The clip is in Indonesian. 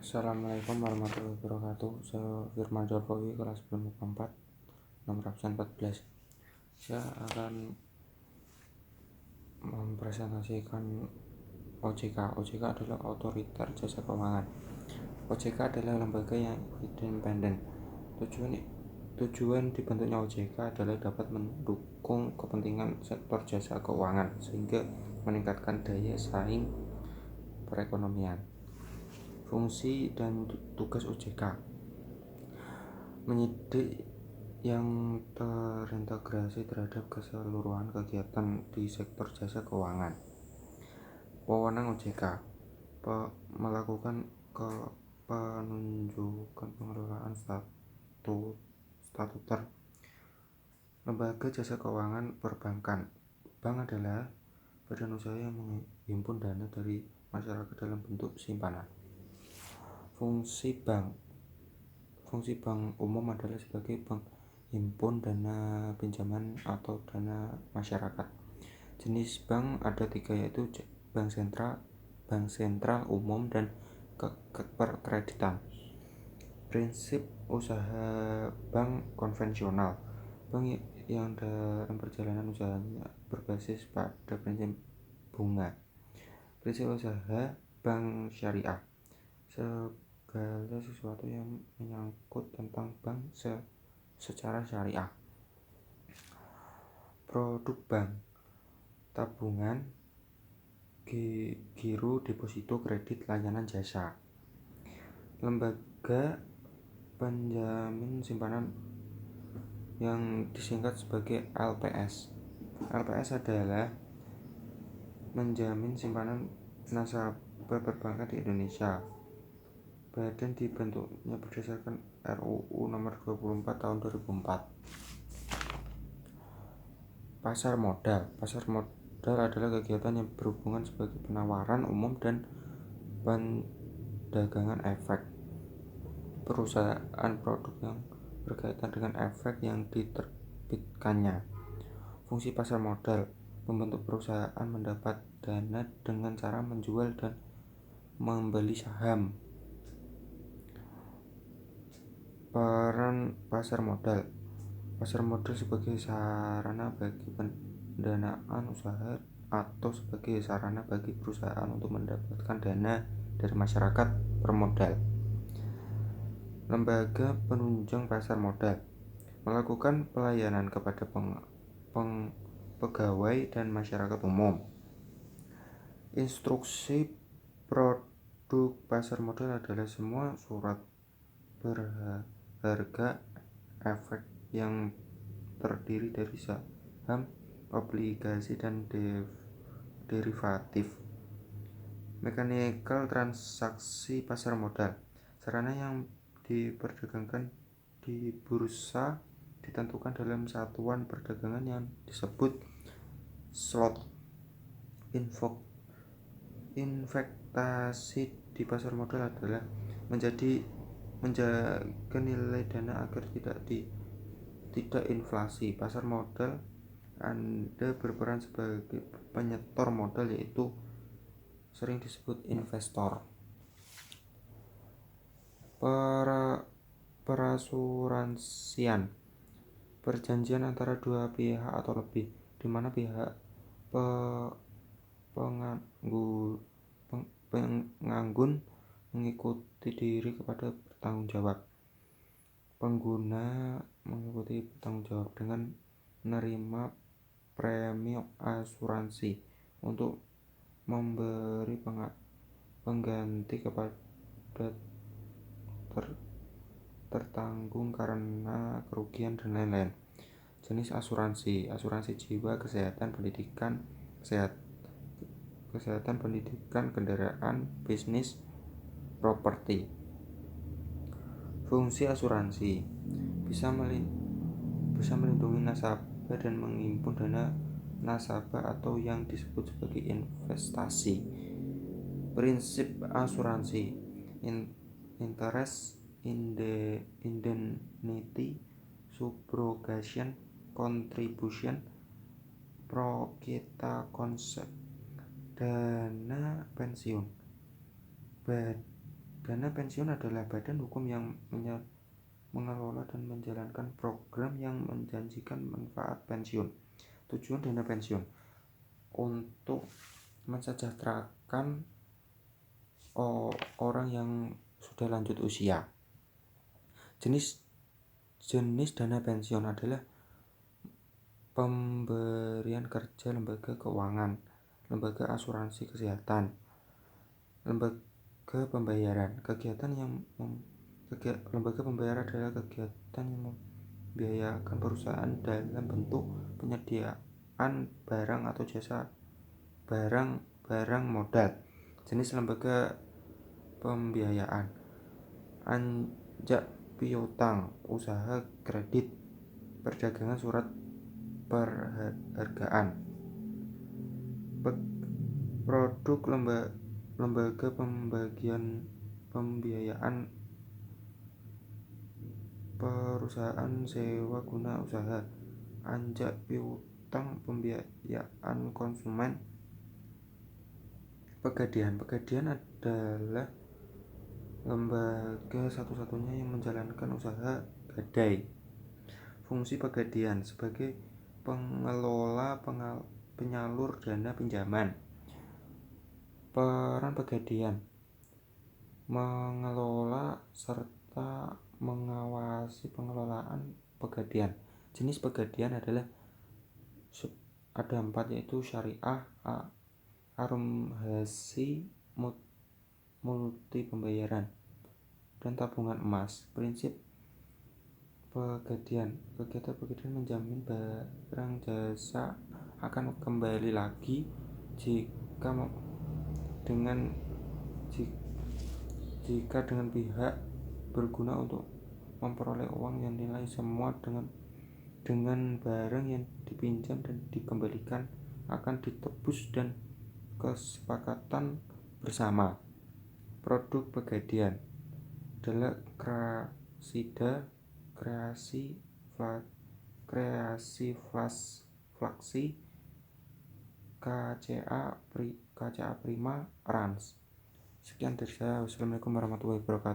Assalamualaikum warahmatullahi wabarakatuh. Saya Firman Jokowi, kelas 4, nomor absen 14. Saya akan mempresentasikan OJK. OJK adalah Otoritas Jasa Keuangan. OJK adalah lembaga yang independen. Tujuan dibentuknya OJK adalah dapat mendukung kepentingan sektor jasa keuangan sehingga meningkatkan daya saing perekonomian. Fungsi dan tugas OJK: menyidik yang terintegrasi terhadap keseluruhan kegiatan di sektor jasa keuangan. Wewenang OJK: melakukan penunjukan pengelolaan statuter lembaga jasa keuangan perbankan. Bank adalah badan usaha yang menghimpun dana dari masyarakat dalam bentuk simpanan. Fungsi bank umum adalah sebagai penghimpun dana pinjaman atau dana masyarakat. Jenis bank ada 3, yaitu bank sentral, umum, dan perkreditan. Prinsip usaha bank konvensional: bank yang dalam perjalanan usahanya berbasis pada prinsip bunga. Prinsip usaha bank syariah: segala sesuatu yang menyangkut tentang bank secara syariah. Produk bank: tabungan, giro, deposito, kredit, layanan jasa. Lembaga penjamin simpanan yang disingkat sebagai LPS. LPS adalah menjamin simpanan nasabah perbankan di Indonesia. Badan dibentuknya berdasarkan RUU nomor 24 tahun 2004. Pasar modal adalah kegiatan yang berhubungan sebagai penawaran umum dan pendagangan efek perusahaan produk yang berkaitan dengan efek yang diterbitkannya. Fungsi pasar modal: membentuk perusahaan mendapat dana dengan cara menjual dan membeli saham. Peran pasar modal: pasar modal sebagai sarana bagi pendanaan usaha atau sebagai sarana bagi perusahaan untuk mendapatkan dana dari masyarakat bermodal. Lembaga penunjang pasar modal: melakukan pelayanan kepada pegawai dan masyarakat umum. Instruksi produk pasar modal adalah semua surat berharga efek yang terdiri dari saham, obligasi, dan derivatif. Mekanikal transaksi pasar modal: sarana yang diperdagangkan di bursa ditentukan dalam satuan perdagangan yang disebut slot. Investasi di pasar modal adalah menjaga nilai dana agar tidak inflasi. Pasar modal Anda berperan sebagai penyetor modal, yaitu sering disebut investor. Perasuransian: perjanjian antara dua pihak atau lebih, di mana pihak penganggun mengikuti diri kepada bertanggung jawab. Pengguna mengikuti bertanggung jawab dengan menerima premi asuransi untuk memberi pengganti kepada tertanggung karena kerugian dan lain-lain. Jenis asuransi: asuransi jiwa, kesehatan, pendidikan, kendaraan, bisnis, properti. Fungsi asuransi: bisa melindungi nasabah dan menghimpun dana nasabah atau yang disebut sebagai investasi. Prinsip asuransi: interest, indemnity, subrogation, contribution, pro quota concept. Dana pensiun: Dana pensiun adalah badan hukum yang mengelola dan menjalankan program yang menjanjikan manfaat pensiun. Tujuan dana pensiun untuk mensejahterakan orang yang sudah lanjut usia. Jenis dana pensiun adalah pemberian kerja, lembaga keuangan, lembaga asuransi kesehatan, lembaga pembayaran. Lembaga pembayaran adalah kegiatan yang membiayakan perusahaan dalam bentuk penyediaan barang atau jasa barang modal. Jenis lembaga pembiayaan: anjak piutang, usaha kredit, perdagangan surat perhargaan. Produk lembaga pembiayaan: perusahaan sewa guna usaha, anjak piutang, pembiayaan konsumen. Pegadian adalah lembaga satu-satunya yang menjalankan usaha gadai. Fungsi pegadian sebagai pengelola penyalur dana pinjaman. Peran pegadian: mengelola serta mengawasi pengelolaan pegadian. Jenis pegadian ada 4, yaitu syariah, arumhasi, multi pembayaran, dan tabungan emas. Prinsip pegadian: kegiatan pegadian menjamin barang jasa akan kembali lagi jika dengan pihak berguna untuk memperoleh uang yang nilai semua dengan barang yang dipinjam dan dikembalikan akan ditebus dan kesepakatan bersama. Produk pegadian adalah krasida, kreasi, flaksi, KCA Prima, Rans. Sekian dari saya. Wassalamualaikum warahmatullahi wabarakatuh.